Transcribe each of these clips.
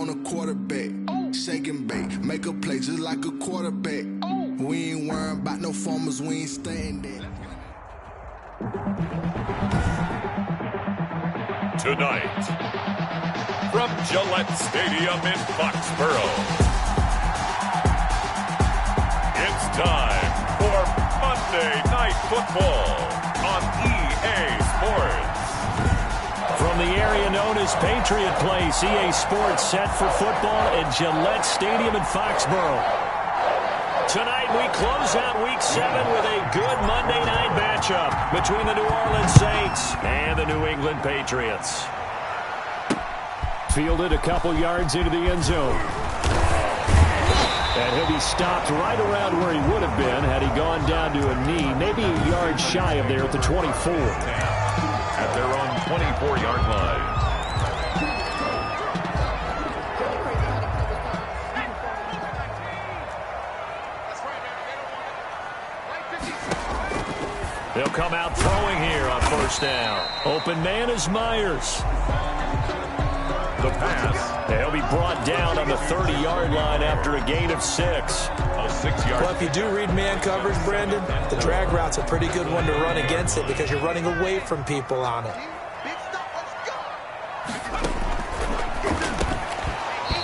on a quarterback. Shake and bake, make a play just like a quarterback. We ain't worrying about no formers, we ain't staying there. Tonight, from Gillette Stadium in Foxborough, it's time for Monday Night Football on EA Sports. From the area known as Patriot Place, EA Sports set for football at Gillette Stadium in Foxborough. Tonight we close out Week 7 with a good Monday night matchup between the New Orleans Saints and the New England Patriots. Fielded a couple yards into the end zone. And he'll be stopped right around where he would have been had he gone down to a knee, maybe a yard shy of there at the 24. At their own 24-yard line. They'll come out throwing here on first down. Open man is Myers. The pass. He'll be brought down on the 30-yard line after a gain of 6. A 6-yard. Well, if you do read man coverage, Brandon, the drag route's a pretty good one to run against it because you're running away from people on it.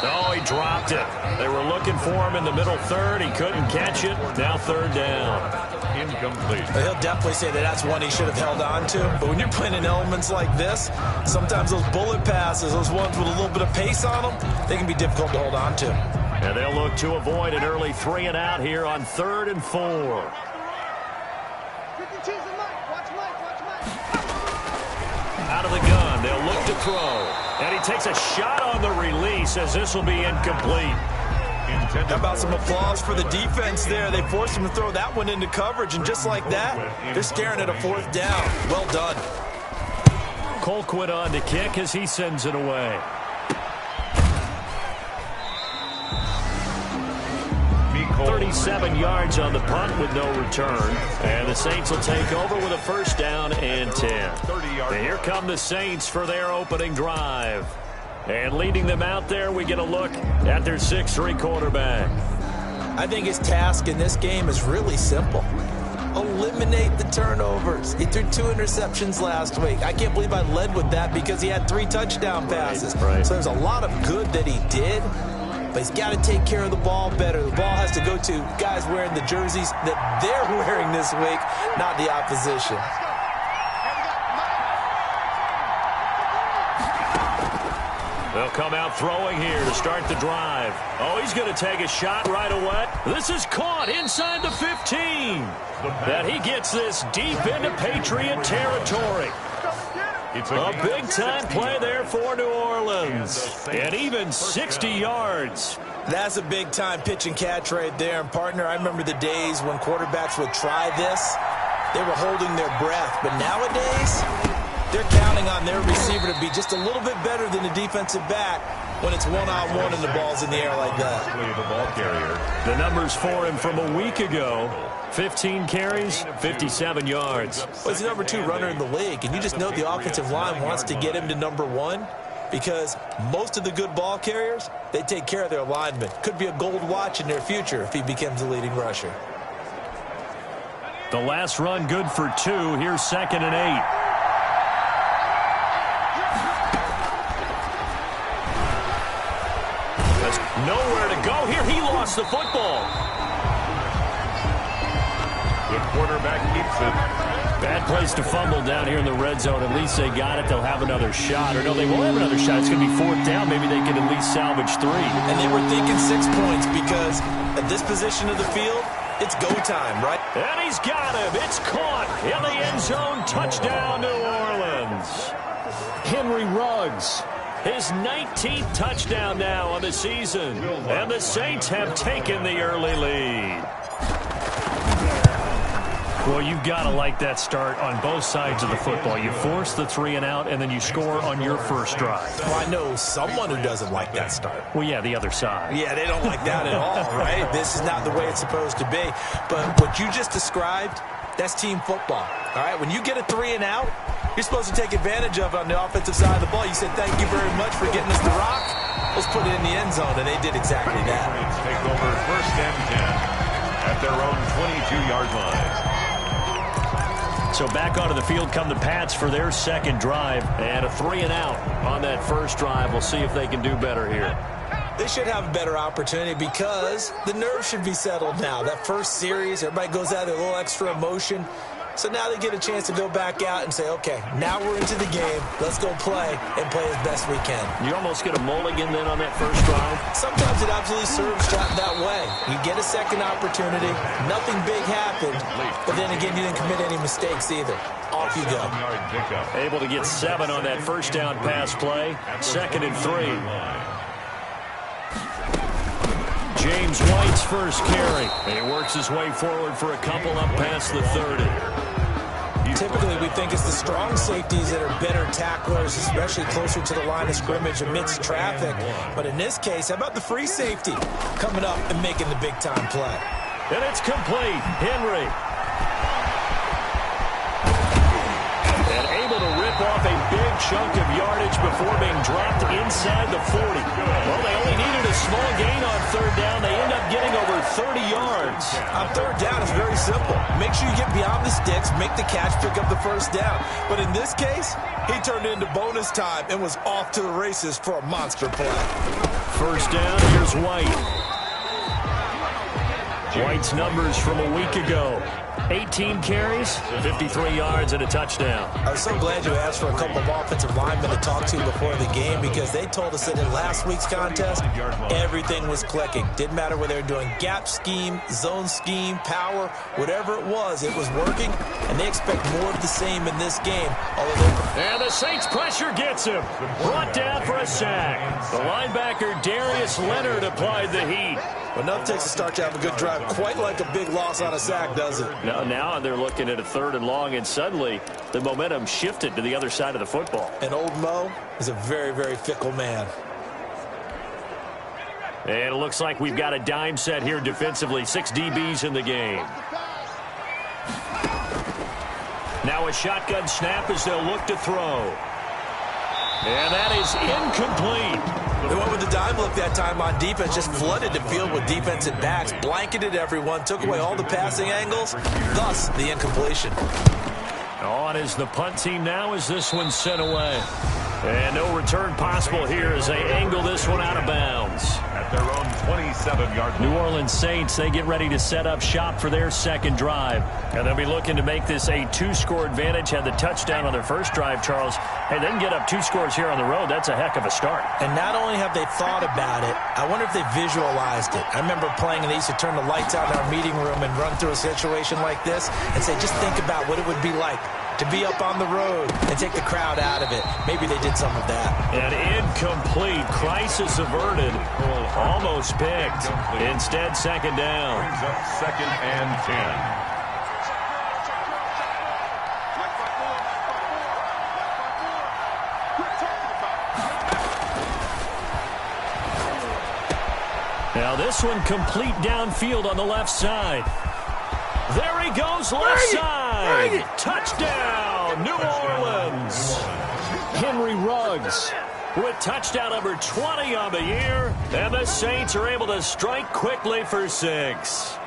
Oh, he dropped it. They were looking for him in the middle third. He couldn't catch it. Now third down. Incomplete. He'll definitely say that that's one he should have held on to. But when you're playing in elements like this, sometimes those bullet passes, those ones with a little bit of pace on them, they can be difficult to hold on to. And they'll look to avoid an early 3 and out here on 3rd and 4. Out of the gun, they'll look to throw. And he takes a shot on the release as this will be incomplete. How about some applause for the defense there? They forced him to throw that one into coverage, and just like that, they're staring at a 4th down. Well done. Colquitt on to kick as he sends it away. Nicole. 37 yards on the punt with no return. And the Saints will take over with a first down and 10. And here come the Saints for their opening drive. And leading them out there, we get a look at their 6'3" quarterback. I think his task in this game is really simple. Eliminate the turnovers. He threw 2 interceptions last week. I can't believe I led with that because he had 3 touchdown passes. Right. So there's a lot of good that he did, but he's got to take care of the ball better. The ball has to go to guys wearing the jerseys that they're wearing this week, not the opposition. They'll come out throwing here to start the drive. Oh, he's going to take a shot right away. This is caught inside the 15. That he gets this deep into Patriot territory. It's A big-time play there for New Orleans. And even 60 yards. That's a big-time pitch and catch right there. And, partner, I remember the days when quarterbacks would try this. They were holding their breath. But nowadays, they're counting on their receiver to be just a little bit better than the defensive back when it's one-on-one and the ball's in the air like that. the ball carrier. The numbers for him from a week ago. 15 carries, 57 yards. Well, he's the number 2 runner in the league, and you just know the offensive line wants to get him to number 1 because most of the good ball carriers, they take care of their linemen. Could be a gold watch in their future if he becomes the leading rusher. The last run good for 2. Here's 2nd and 8. Nowhere to go here. He lost the football. The quarterback keeps it. Bad place to fumble down here in the red zone. At least they got it. They'll have another shot. Or no, they won't have another shot. It's going to be 4th down. Maybe they can at least salvage 3. And they were thinking 6 points because at this position of the field, it's go time, right? And he's got him. It's caught in the end zone. Touchdown, New Orleans. Henry Ruggs. His 19th touchdown now on the season. And the Saints have taken the early lead. Well, you've got to like that start on both sides of the football. You force the 3 and out, and then you score on your first drive. Well, I know someone who doesn't like that start. Well, yeah, the other side. Yeah, they don't like that at all, right? This is not the way it's supposed to be. But what you just described, that's team football. All right, when you get a 3 and out, you're supposed to take advantage of it on the offensive side of the ball. You said, thank you very much for getting us the rock. let's put it in the end zone, and they did exactly that. Take over 1st and 10 at their own 22-yard line. So back onto the field come the Pats for their second drive. And a 3-and-out on that first drive. We'll see if they can do better here. They should have a better opportunity because the nerves should be settled now. That first series, everybody goes out with a little extra emotion. So now they get a chance to go back out and say, okay, now we're into the game. Let's go play and play as best we can. You almost get a mulligan then on that first drive? Sometimes it absolutely serves that way. You get a second opportunity. Nothing big happened. But then again, you didn't commit any mistakes either. Off you go. Able to get 7 on that first down pass play. 2nd and 3. James White's first carry. And he works his way forward for a couple up past the 30. Typically, we think it's the strong safeties that are better tacklers, especially closer to the line of scrimmage amidst traffic. But in this case, how about the free safety coming up and making the big-time play? And it's complete. Henry. And able to rip off a big chunk of yardage before being dropped inside the 40. Well, they only needed a small gain on 3rd down. They end up getting over 30 yards. On 3rd down, it's very simple. Make sure you get beyond the sticks, make the catch, pick up the first down. But in this case, he turned into bonus time and was off to the races for a monster play. First down, here's White. White's numbers from a week ago. 18 carries, 53 yards, and a touchdown. I was so glad you asked for a couple of offensive linemen to talk to before the game because they told us that in last week's contest, everything was clicking. Didn't matter whether they were doing gap scheme, zone scheme, power, whatever it was working, and they expect more of the same in this game. And the Saints pressure gets him. Brought down for a sack. The linebacker Darius Leonard applied the heat. But nothing takes a start to have a good drive, quite like a big loss on a sack, does it? Now they're looking at a 3rd and long, and suddenly the momentum shifted to the other side of the football. And old Mo is a very, very fickle man. And it looks like we've got a dime set here defensively. 6 DBs in the game. Now a shotgun snap as they'll look to throw. And that is incomplete. They went with the dime look that time on defense, just flooded the field with defensive backs, blanketed everyone, took away all the passing angles, thus the incompletion. On is the punt team now as this one's sent away. And no return possible here as they angle this one out of bounds. At their own 27-yard line. New Orleans Saints, they get ready to set up shop for their second drive. And they'll be looking to make this a 2-score advantage. Had the touchdown on their first drive, Charles. Hey, they can get up 2 scores here on the road. That's a heck of a start. And not only have they thought about it, I wonder if they visualized it. I remember playing and they used to turn the lights out in our meeting room and run through a situation like this and say, just think about what it would be like to be up on the road and take the crowd out of it. Maybe they did some of that. And incomplete. Crisis averted. Almost picked. Instead, 2nd down. Brings up 2nd and 10. Now this one complete downfield on the left side. There he goes, left side. Touchdown, New Orleans. Henry Ruggs with touchdown number 20 on the year. And the Saints are able to strike quickly for 6.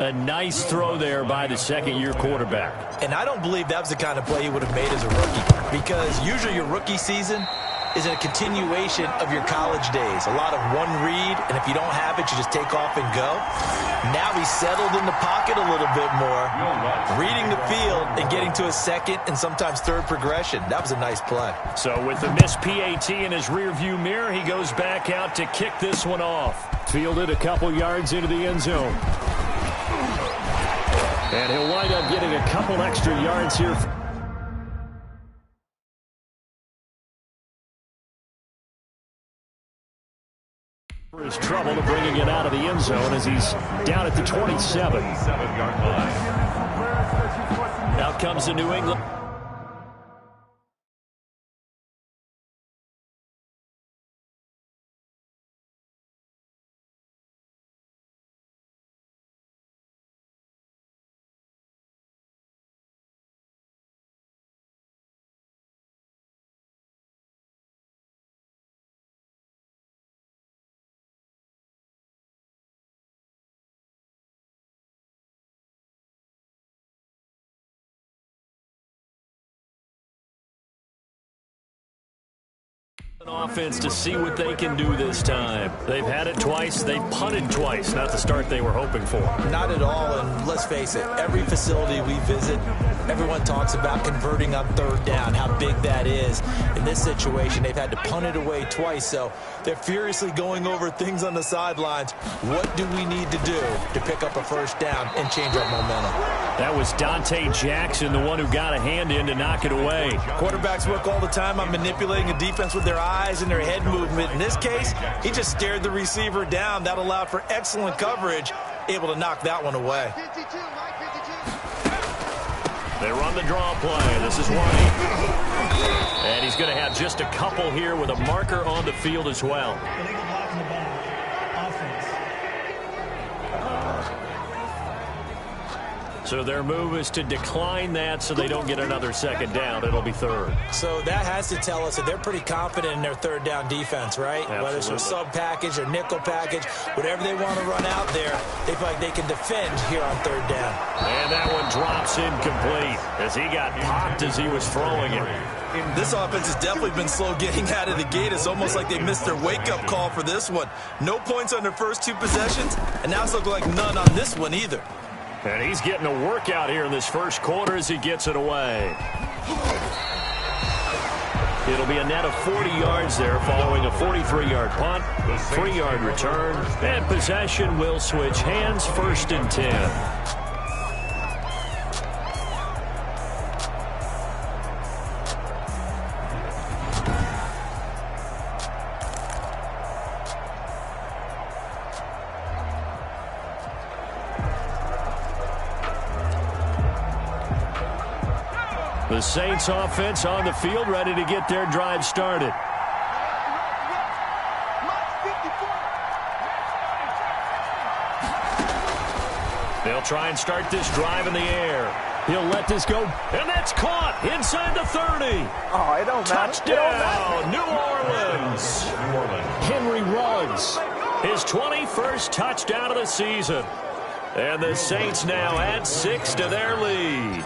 A nice throw there by the second-year quarterback. And I don't believe that was the kind of play he would have made as a rookie, because usually your rookie season is a continuation of your college days. A lot of one read, and if you don't have it, you just take off and go. Now he's settled in the pocket a little bit more, reading the field and getting to a second and sometimes third progression. That was a nice play. So with the missed PAT in his rearview mirror, he goes back out to kick this one off. Fielded a couple yards into the end zone. And he'll wind up getting a couple extra yards here. For his trouble to bringing it out of the end zone as he's down at the 27. 7-yard line. Out comes the New England. Offense to see what they can do this time. They've had it twice. They've punted twice. Not the start they were hoping for. Not at all, and let's face it, every facility we visit, everyone talks about converting on third down, how big that is. In this situation, they've had to punt it away twice, so they're furiously going over things on the sidelines. What do we need to do to pick up a first down and change our momentum? That was Dante Jackson, the one who got a hand in to knock it away. Quarterbacks work all the time on manipulating a defense with their eyes and their head movement. In this case, he just stared the receiver down. That allowed for excellent coverage, able to knock that one away. They run the draw play. This is White. And he's going to have just a couple here with a marker on the field as well. So their move is to decline that so they don't get another second down. It'll be third. So that has to tell us that they're pretty confident in their third down defense, right? Absolutely. Whether it's a sub package or nickel package, whatever they want to run out there, they feel like they can defend here on third down. And that one drops incomplete as he got popped as he was throwing it. This offense has definitely been slow getting out of the gate. It's almost like they missed their wake-up call for this one. No points on their first two possessions, and now it's looking like none on this one either. And he's getting a workout here in this first quarter as he gets it away. It'll be a net of 40 yards there following a 43-yard punt, 3-yard return, and possession will switch hands, 1st and 10. The Saints offense on the field, ready to get their drive started. They'll try and start this drive in the air. He'll let this go, and that's caught inside the 30. Oh, it don't matter. Touchdown, New Orleans. Henry Ruggs, his 21st touchdown of the season. And the Saints now add 6 to their lead.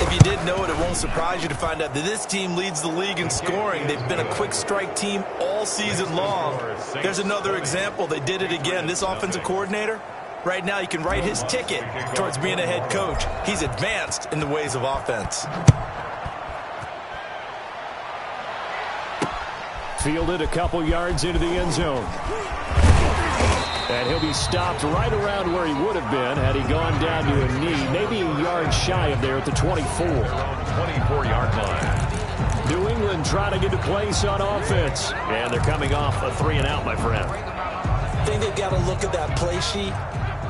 If you didn't know it, it won't surprise you to find out that this team leads the league in scoring. They've been a quick strike team all season long. There's another example. They did it again. This offensive coordinator, right now, you can write his ticket towards being a head coach. He's advanced in the ways of offense. Fielded a couple yards into the end zone. And he'll be stopped right around where he would have been had he gone down to a knee, maybe a yard shy of there at the 24. 24-yard line. New England trying to get a place on offense. And they're coming off a 3-and-out, my friend. I think they've got to look at that play sheet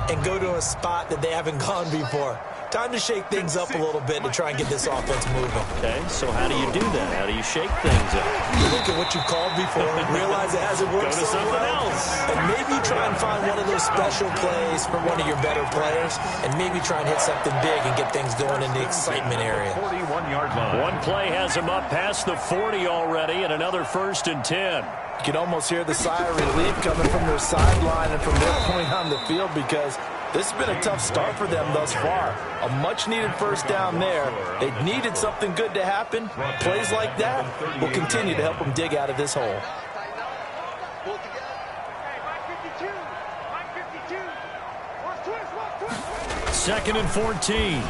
and go to a spot that they haven't gone before. Time to shake things up a little bit to try and get this offense moving. Okay, so how do you do that? How do you shake things up? You look at what you called before and realize it hasn't worked Go to so something well. else. And maybe try and find one of those special plays from one of your better players and maybe try and hit something big and get things going in the excitement area. 41-yard line. One play has him up past the 40 already and another 1st and 10. You can almost hear the sigh of relief coming from their sideline and from their point on the field because this has been a tough start for them thus far. A much-needed first down there. They needed something good to happen. Plays like that will continue to help them dig out of this hole. Second and 14.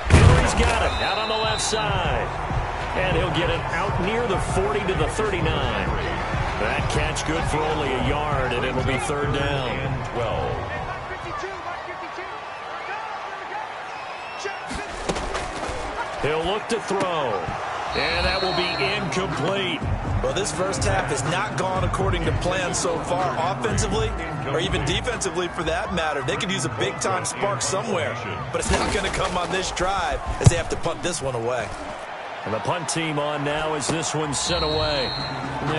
Henry's got it out on the left side. And he'll get it out near the 40 to the 39. That catch good for only a yard, and it'll be 3rd down. And 12. He'll look to throw. And that will be incomplete. Well, this first half has not gone according to plan so far offensively or even defensively for that matter. They could use a big-time spark somewhere, but it's not going to come on this drive as they have to punt this one away. And the punt team on now as this one's sent away.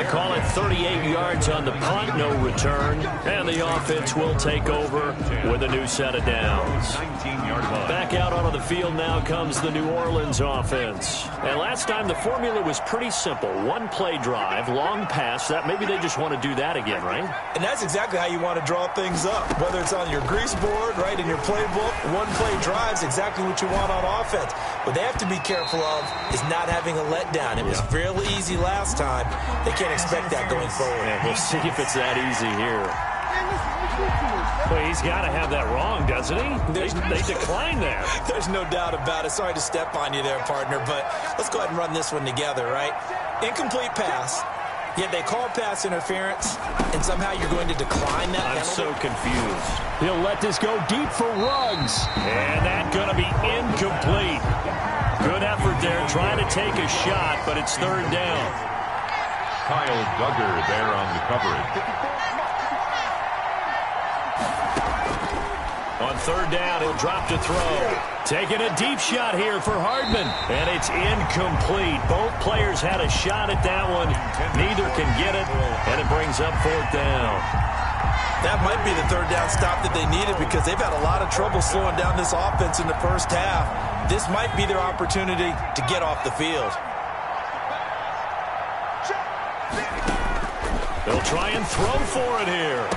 going to call it 38 yards on the punt, no return. And the offense will take over with a new set of downs. Back out onto the field now comes the New Orleans offense. And last time the formula was pretty simple. One play drive, long pass. That maybe they just want to do that again, right? And that's exactly how you want to draw things up. Whether it's on your grease board, right, in your playbook, one play drive is exactly what you want on offense. What they have to be careful of is not having a letdown. It was fairly easy last time. They can't expect that going forward. And we'll see if it's that easy here. Well, he's got to have that wrong, doesn't he? They declined that. There's no doubt about it. Sorry to step on you there, partner, but let's go ahead and run this one together, right? Incomplete pass, yet they call pass interference, and somehow you're going to decline that penalty. I'm so confused. He'll let this go deep for Ruggs. And that's going to be incomplete. Good effort there, trying to take a shot, but it's third down. Kyle Duggar there on the coverage. On third down, he'll drop to throw. Taking a deep shot here for Hardman. And it's incomplete. Both players had a shot at that one. Neither can get it, and it brings up fourth down. That might be the third down stop that they needed because they've had a lot of trouble slowing down this offense in the first half. This might be their opportunity to get off the field. They'll try and throw for it here.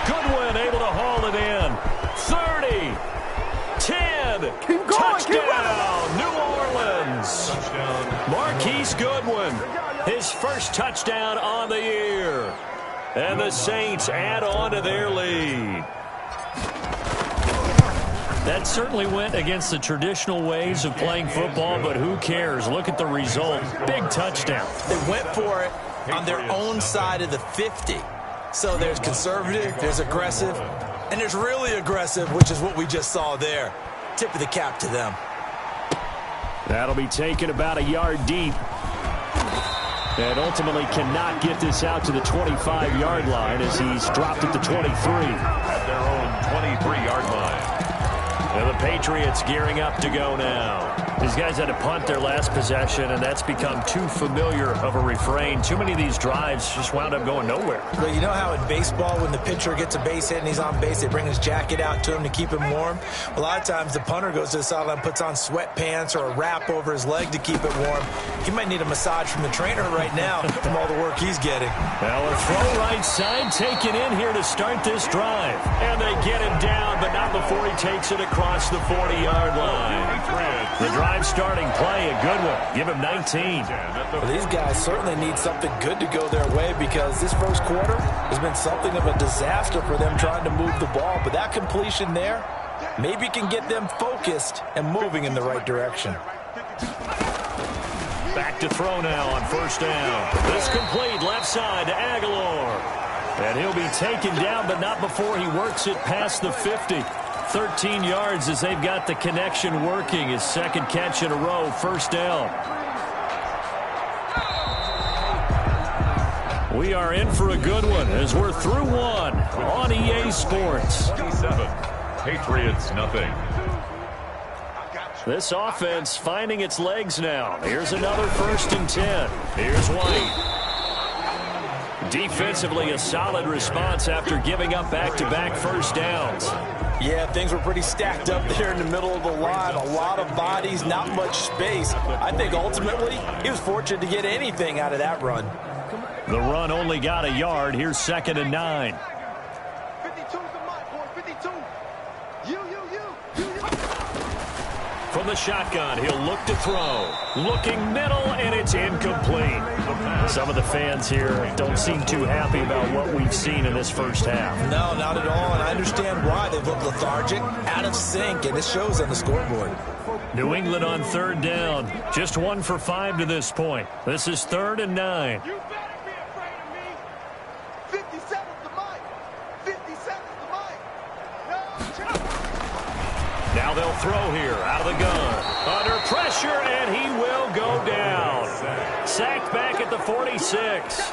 Goodwin able to haul it in. 30, 10, keep going, touchdown, New Orleans. Marquise Goodwin, his first touchdown on the year. And the Saints add on to their lead. That certainly went against the traditional ways of playing football, but who cares? Look at the result. Big touchdown. They went for it on their own side of the 50. So there's conservative, there's aggressive, and there's really aggressive, which is what we just saw there. Tip of the cap to them. That'll be taken about a yard deep. And ultimately cannot get this out to the 25-yard line as he's dropped at the 23. At their own 23-yard line. And the Patriots gearing up to go now. These guys had to punt their last possession, and that's become too familiar of a refrain. Too many of these drives just wound up going nowhere. Well, you know how in baseball, when the pitcher gets a base hit and he's on base, they bring his jacket out to him to keep him warm? A lot of times the punter goes to the sideline, puts on sweatpants or a wrap over his leg to keep it warm. He might need a massage from the trainer right now from all the work he's getting. Well, a throw right side taken in here to start this drive. And they get him down, but not before he takes it across the 40-yard line. The drive starting play, a good one. Give him 19. Well, these guys certainly need something good to go their way because this first quarter has been something of a disaster for them trying to move the ball. But that completion there maybe can get them focused and moving in the right direction. Back to throw now on first down. This complete left side to Aguilar. And he'll be taken down, but not before he works it past the 50. 13 yards as they've got the connection working. His second catch in a row, first down. We are in for a good one as we're through one on EA Sports. 7, Patriots nothing. This offense finding its legs now. Here's another 1st and 10. Here's White. Defensively, a solid response after giving up back-to-back first downs. Yeah, things were pretty stacked up there in the middle of the line. A lot of bodies, not much space. I think ultimately he was fortunate to get anything out of that run. The run only got a yard. Here's 2nd and 9. 52's the mark, boy. 52. From the shotgun, he'll look to throw. Looking middle, and it's incomplete. Some of the fans here don't seem too happy about what we've seen in this first half. No, not at all, and I understand why. They've looked lethargic, out of sync, and it shows on the scoreboard. New England on third down. Just 1 for 5 to this point. This is 3rd and 9. You better be afraid of me. 57's the mic. 57's the mic. Now they'll throw here out of the gun. Under pressure, and he will go down. Sacked back at the 46.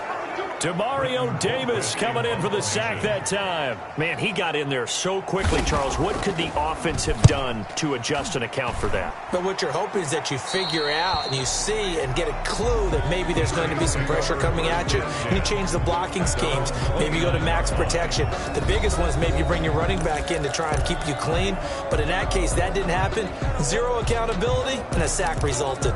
Demario Davis coming in for the sack that time. Man, he got in there so quickly, Charles. What could the offense have done to adjust and account for that? But what you're hoping is that you figure out and you see and get a clue that maybe there's going to be some pressure coming at you. You change the blocking schemes. Maybe you go to max protection. The biggest one is maybe you bring your running back in to try and keep you clean. But in that case, that didn't happen. Zero accountability, and a sack resulted.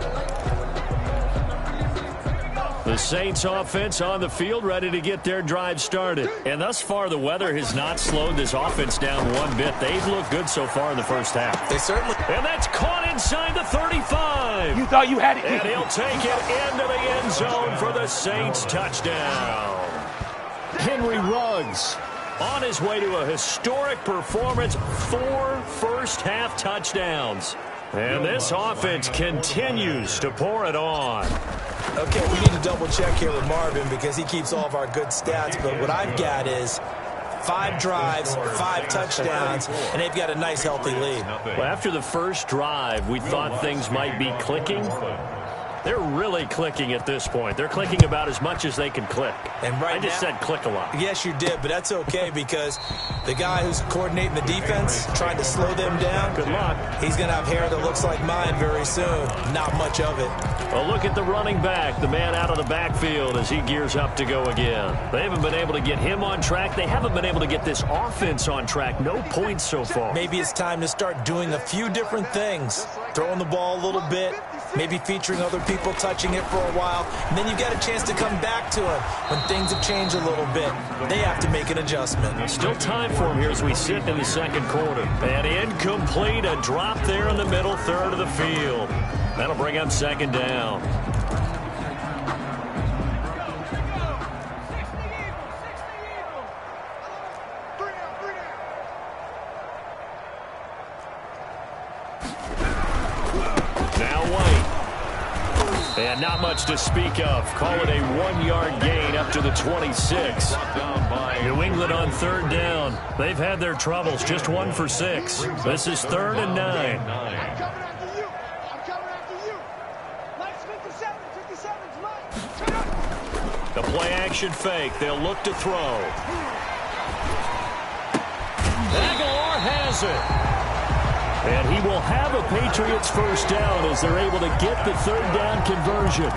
The Saints offense on the field, ready to get their drive started. And thus far, the weather has not slowed this offense down one bit. They've looked good so far in the first half. They certainly. And that's caught inside the 35. You thought you had it. And he'll take it into the end zone for the Saints touchdown. Henry Ruggs on his way to a historic performance, 4 first-half touchdowns. And this offense continues to pour it on. Okay, we need to double-check here with Marvin because he keeps all of our good stats. But what I've got is 5 drives, 5 touchdowns, and they've got a nice, healthy lead. Well, after the first drive, we thought things might be clicking. They're really clicking at this point. They're clicking about as much as they can click. And right I just said click a lot. Yes, you did, but that's okay because the guy who's coordinating the defense, trying to slow them down, good luck. He's going to have hair that looks like mine very soon. Not much of it. Well, look at the running back, the man out of the backfield as he gears up to go again. They haven't been able to get him on track. They haven't been able to get this offense on track. No points so far. Maybe it's time to start doing a few different things. Throwing the ball a little bit, maybe featuring other people touching it for a while, and then you got a chance to come back to it when things have changed a little bit. They have to make an adjustment. Still time for him here as we sit in the second quarter. And incomplete, a drop there in the middle third of the field. That'll bring up second down. And not much to speak of. Call it a 1-yard gain up to the 26. New England on third down. They've had their troubles. Just 1 for 6. This is 3rd and 9. I'm coming after you. I'm coming after you. Mike's 57. 57's Mike. The play action fake. They'll look to throw. Aguilar has it. And he will have a Patriots first down as they're able to get the third down conversion.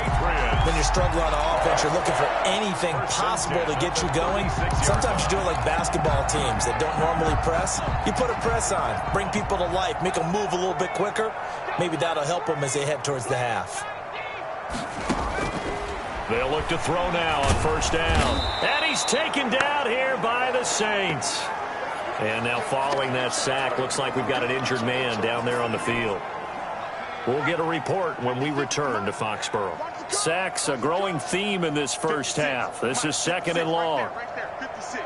When you're struggling on offense, you're looking for anything possible to get you going. Sometimes you do it like basketball teams that don't normally press. You put a press on, bring people to life, make them move a little bit quicker. Maybe that'll help them as they head towards the half. They'll look to throw now on first down. And he's taken down here by the Saints. And now following that sack, looks like we've got an injured man down there on the field. We'll get a report when we return to Foxborough. Sacks, a growing theme in this first half. This is 2nd and long. Right there, 56.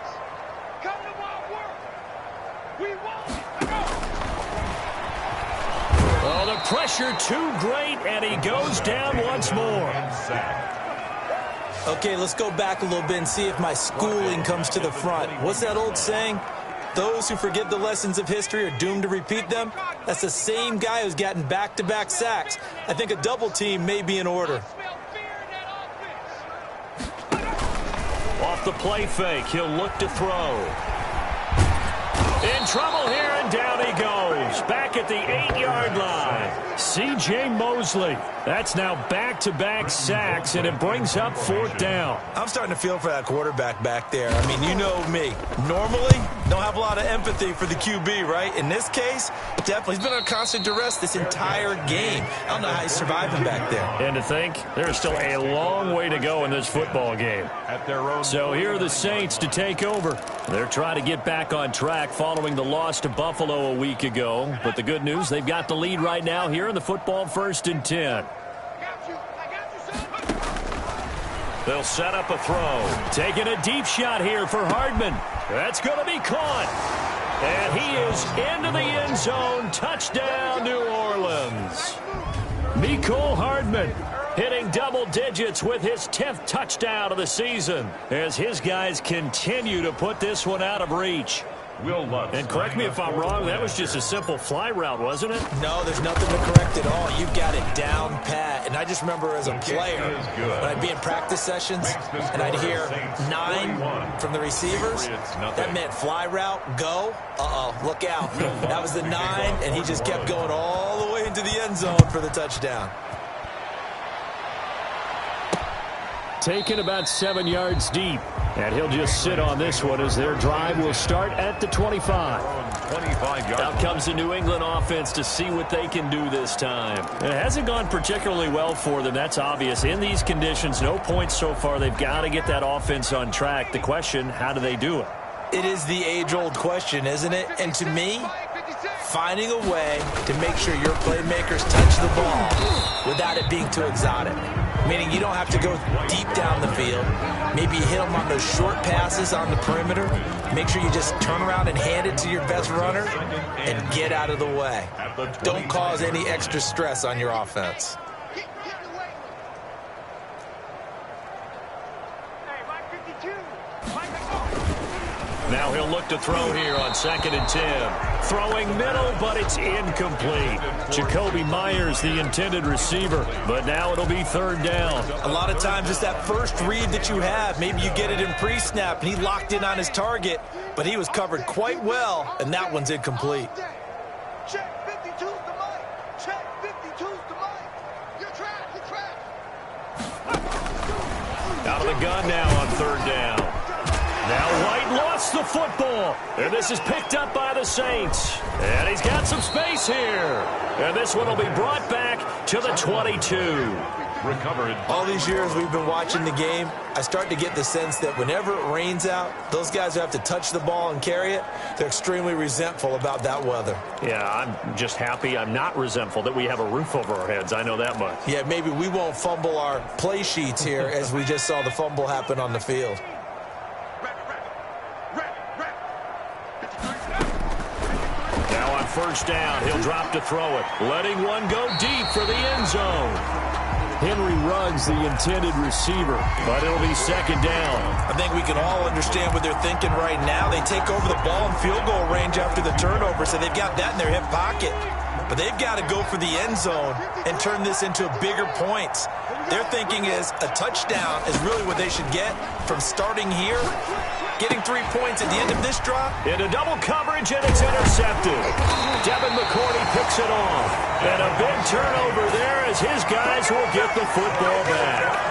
Come to my work. We want it. Oh, the pressure too great, and he goes down once more. Okay, let's go back a little bit and see if my schooling comes to the front. What's that old saying? Those who forget the lessons of history are doomed to repeat them. That's the same guy who's gotten back-to-back sacks. I think a double team may be in order. Off the play fake, he'll look to throw. In trouble here, and down he goes. Back at the 8-yard line. C.J. Mosley. That's now back-to-back sacks, and it brings up 4th down. I'm starting to feel for that quarterback back there. I mean, you know me. Normally, don't have a lot of empathy for the QB, right? In this case, definitely. He's been under constant duress this entire game. I don't know how he's surviving back there. And to think, there's still a long way to go in this football game. So here are the Saints to take over. They're trying to get back on track following the loss to Buffalo a week ago. But the good news, they've got the lead right now here in the football 1st and 10. They'll set up a throw. Taking a deep shot here for Hardman. That's going to be caught. And he is into the end zone. Touchdown, New Orleans. Mecole Hardman hitting double digits with his 10th touchdown of the season as his guys continue to put this one out of reach. Will Lutz. And correct me if I'm wrong, that was just a simple fly route, wasn't it? No, there's nothing to correct at all. You've got it down pat. And I just remember as a player, when I'd be in practice sessions and I'd hear 9 from the receivers, that meant fly route, go. Uh-oh, look out. That was the 9, and he just kept going all the way into the end zone for the touchdown. Taken about 7 yards deep. And he'll just sit on this one as their drive will start at the 25. 25 yards. Out comes the New England offense to see what they can do this time. It hasn't gone particularly well for them. That's obvious. In these conditions, no points so far. They've got to get that offense on track. The question, how do they do it? It is the age-old question, isn't it? And to me, finding a way to make sure your playmakers touch the ball without it being too exotic. Meaning you don't have to go deep down the field. Maybe you hit them on those short passes on the perimeter. Make sure you just turn around and hand it to your best runner and get out of the way. Don't cause any extra stress on your offense. Now he'll look to throw here on 2nd and 10. Throwing middle, but it's incomplete. Jacoby Myers, the intended receiver, but now it'll be 3rd down. A lot of times it's that first read that you have. Maybe you get it in pre-snap, and he locked in on his target, but he was covered quite well, and that one's incomplete. Check 52's the mic. Check 52's the mic. You're trapped. You're trapped. Out of the gun now on 3rd down. Now White lost the football, and this is picked up by the Saints. And he's got some space here. And this one will be brought back to the 22. Recovered. All these years we've been watching the game, I start to get the sense that whenever it rains out, those guys who have to touch the ball and carry it, they're extremely resentful about that weather. Yeah, I'm just happy I'm not resentful that we have a roof over our heads. I know that much. Yeah, maybe we won't fumble our play sheets here as we just saw the fumble happen on the field. Now on 1st down, he'll drop to throw it. Letting one go deep for the end zone. Henry Ruggs, the intended receiver, but it'll be 2nd down. I think we can all understand what they're thinking right now. They take over the ball in field goal range after the turnover, so they've got that in their hip pocket. But they've got to go for the end zone and turn this into bigger points. Their thinking is a touchdown is really what they should get from starting here. Getting 3 points at the end of this drive. Into double coverage, and it's intercepted. Devin McCourty picks it off. And a big turnover there as his guys will get the football back.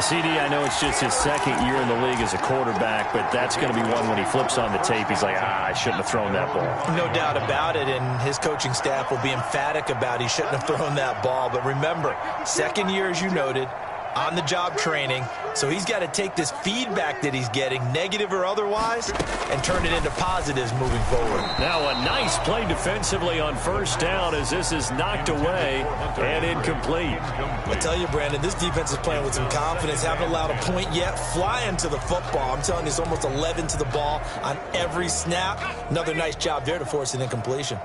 CD, I know it's just his 2nd year in the league as a quarterback, but that's going to be one when he flips on the tape. He's like, I shouldn't have thrown that ball. No doubt about it, and his coaching staff will be emphatic about he shouldn't have thrown that ball. But remember, 2nd year, as you noted, on-the-job training, so he's got to take this feedback that he's getting, negative or otherwise, and turn it into positives moving forward. Now a nice play defensively on 1st down as this is knocked away and incomplete. I tell you, Brandon, this defense is playing with some confidence, haven't allowed a point yet, flying to the football. I'm telling you, it's almost 11 to the ball on every snap. Another nice job there to force an incompletion.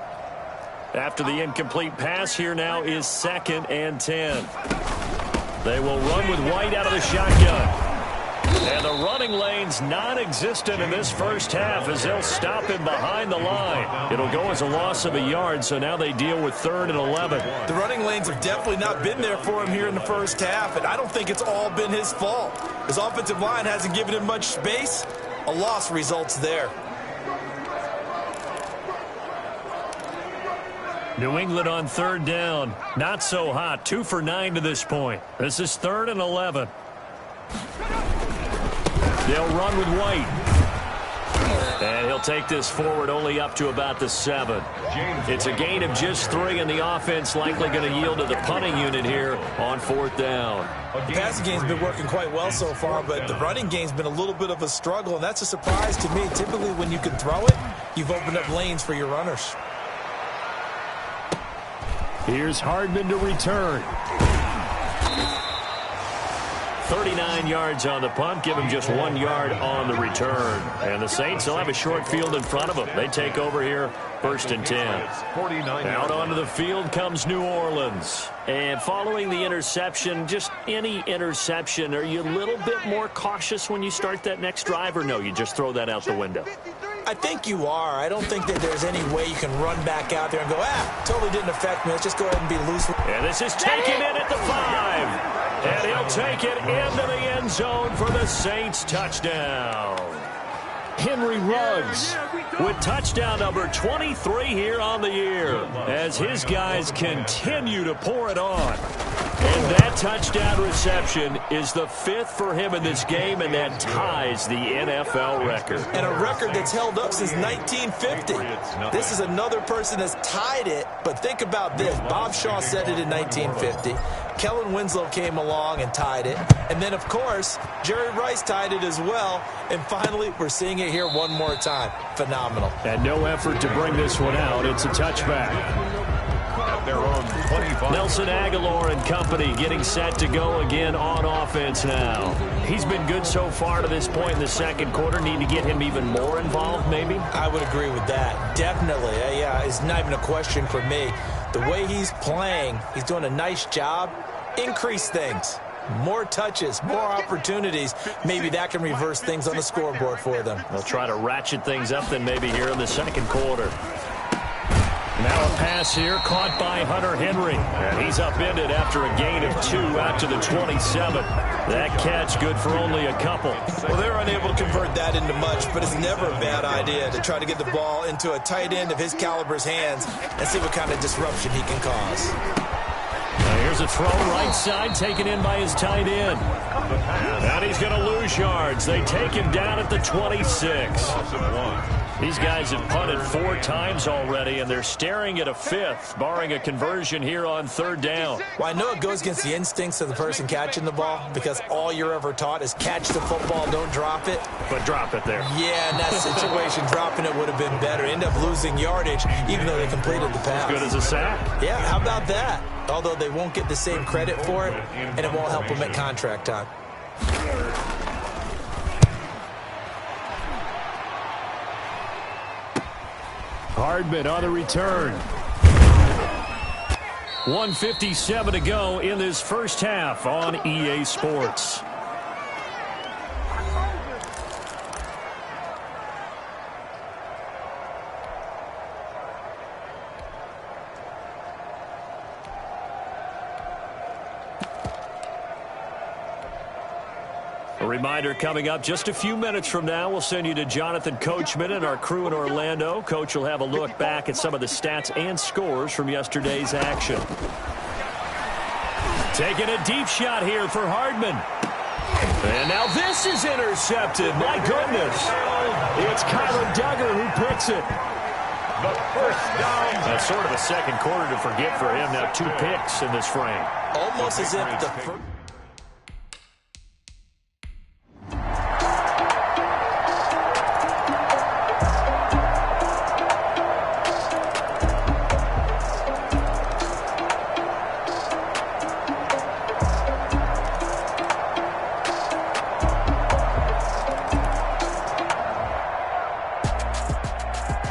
After the incomplete pass, here now is 2nd and 10. They will run with White out of the shotgun. And the running lane's non-existent in this first half as they'll stop him behind the line. It'll go as a loss of a yard, so now they deal with 3rd and 11. The running lanes have definitely not been there for him here in the first half, and I don't think it's all been his fault. His offensive line hasn't given him much space. A loss results there. New England on 3rd down. Not so hot. 2 for 9 to this point. This is 3rd and 11. They'll run with White. And he'll take this forward only up to about the 7. It's a gain of just 3, and the offense likely going to yield to the punting unit here on 4th down. The passing game's been working quite well so far, but the running game's been a little bit of a struggle, and that's a surprise to me. Typically, when you can throw it, you've opened up lanes for your runners. Here's Hardman to return. 39 yards on the punt. Give him just 1 yard on the return. And the Saints will have a short field in front of them. They take over here, 1st and 10. Out onto the field comes New Orleans. And following the interception, just any interception, are you a little bit more cautious when you start that next drive, or no, you just throw that out the window? I think you are. I don't think that there's any way you can run back out there and go, totally didn't affect me. Let's just go ahead and be loose. And this is taken in at the 5. And he'll take it into the end zone for the Saints touchdown. Henry Ruggs with touchdown number 23 here on the year as his guys continue to pour it on. And that touchdown reception is the 5th for him in this game, and that ties the NFL record. And a record that's held up since 1950. This is another person that's tied it, but think about this. Bob Shaw said it in 1950. Kellen Winslow came along and tied it. And then, of course, Jerry Rice tied it as well. And finally, we're seeing it here one more time. Phenomenal. And no effort to bring this one out. It's a touchback. At their own 25. Nelson Aguilar and company getting set to go again on offense now. He's been good so far to this point in the second quarter. Need to get him even more involved, maybe? I would agree with that. Definitely. Yeah, it's not even a question for me. The way he's playing, he's doing a nice job. Increase things. More touches, more opportunities. Maybe that can reverse things on the scoreboard for them. They'll try to ratchet things up then maybe here in the second quarter. Now a pass here caught by Hunter Henry. And he's upended after a gain of 2 out to the 27. That catch good for only a couple. Well, they're unable to convert that into much, but it's never a bad idea to try to get the ball into a tight end of his caliber's hands and see what kind of disruption he can cause. Here's a throw right side taken in by his tight end. And he's going to lose yards. They take him down at the 26. These guys have punted 4 times already, and they're staring at a 5th, barring a conversion here on 3rd down. Well, I know it goes against the instincts of the person catching the ball because all you're ever taught is catch the football, don't drop it. But drop it there. Yeah, in that situation, dropping it would have been better. End up losing yardage, even though they completed the pass. As good as a sack. Yeah, how about that? Although they won't get the same credit for it, and it won't help them at contract time. Hardman on the return. 1:57 to go in this first half on EA Sports. A reminder coming up just a few minutes from now, we'll send you to Jonathan Coachman and our crew in Orlando. Coach will have a look back at some of the stats and scores from yesterday's action. Taking a deep shot here for Hardman. And now this is intercepted. My goodness. It's Kyler Duggar who picks it. The first down. That's sort of a second quarter to forget for him. Now 2 picks in this frame. Almost as if the first...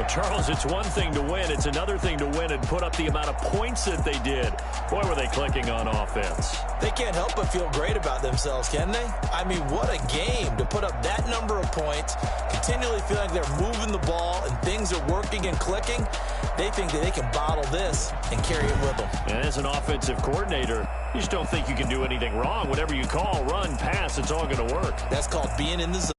Charles, it's one thing to win. It's another thing to win and put up the amount of points that they did. Boy, were they clicking on offense. They can't help but feel great about themselves, can they? I mean, what a game to put up that number of points, continually feeling like they're moving the ball and things are working and clicking. They think that they can bottle this and carry it with them. And as an offensive coordinator, you just don't think you can do anything wrong. Whatever you call, run, pass, it's all going to work. That's called being in the zone.